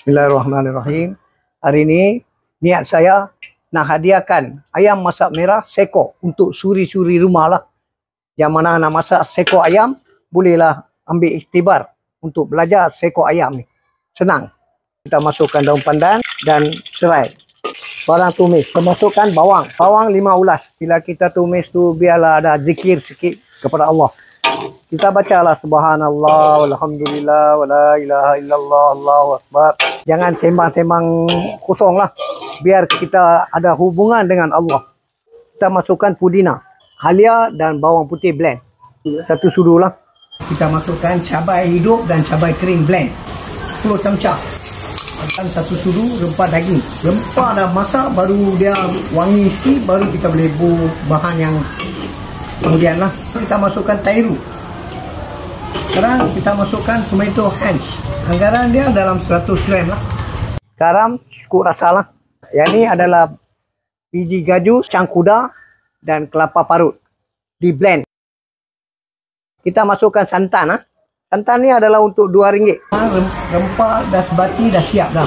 Bismillahirrahmanirrahim. Hari ini niat saya nak hadiahkan ayam masak merah seekor untuk suri-suri rumah lah. Yang mana nak masak seekor ayam, bolehlah ambil ikhtibar untuk belajar seekor ayam ni. Senang. Kita masukkan daun pandan dan serai. Barang tumis, kita masukkan bawang. Bawang 5 ulas. Bila kita tumis tu biarlah ada zikir sikit kepada Allah. Kita bacalah subhanallah, walhamdulillah, wala ilaha illallah, Allahu akbar. Jangan sembang-sembang kosong lah. Biar kita ada hubungan dengan Allah. Kita masukkan pudina, halia dan bawang putih blend. Satu sudu lah. Kita masukkan cabai hidup dan cabai kering blend. 10 camca. Masukkan satu sudu rempah daging. Rempah dah masak baru dia wangi sikit, baru kita boleh buat bahan yang kemudian lah. Kita masukkan tairu. Sekarang kita masukkan tomato hands. Anggaran dia dalam 100 gram lah. Garam cukup rasa lah. Yang ni adalah biji gaju, cangkuda dan kelapa parut. Di blend. Kita masukkan santan lah. Santan ni adalah untuk RM2. Rempah dah sebati dah siap dah.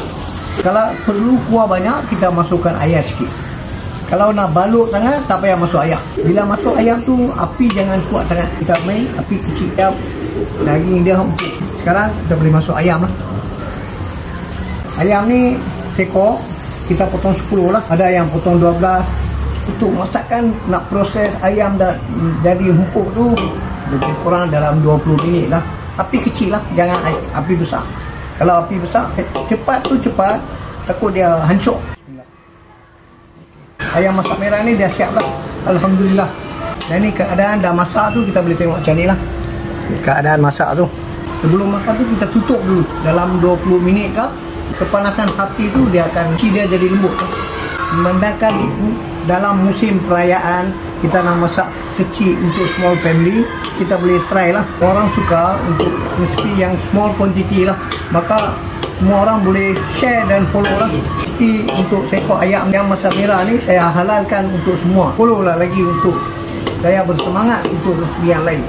Kalau perlu kuah banyak, kita masukkan air sikit. Kalau nak balut sangat, tak payah masuk ayam. Bila masuk ayam tu, api jangan kuat sangat. Kita main api kecil. Daging dia empuk. Sekarang kita boleh masuk ayam lah. Ayam ni seekor, kita potong 10 lah. Ada yang potong 12. Untuk masakkan, nak proses ayam dah jadi empuk tu, lebih kurang dalam 20 minit lah. Api kecil lah, jangan api besar. Kalau api besar, cepat tu cepat, takut dia hancur. Ayam masak merah ni dia siap lah. Alhamdulillah. Dan ni keadaan dah masak tu, kita boleh tengok macam ni lah. Keadaan masak tu. Sebelum makan tu kita tutup dulu. Dalam 20 minit ke, kepanasan api tu dia akan dia jadi lembut. Memandangkan dalam musim perayaan, kita nak masak kecil untuk small family, kita boleh try lah. Orang suka untuk resipi yang small quantity lah. Maka semua orang boleh share dan follow lah. Tapi untuk seekor ayam yang masak merah ni, saya halalkan untuk semua. Follow lah lagi untuk saya bersemangat untuk resipi yang lain.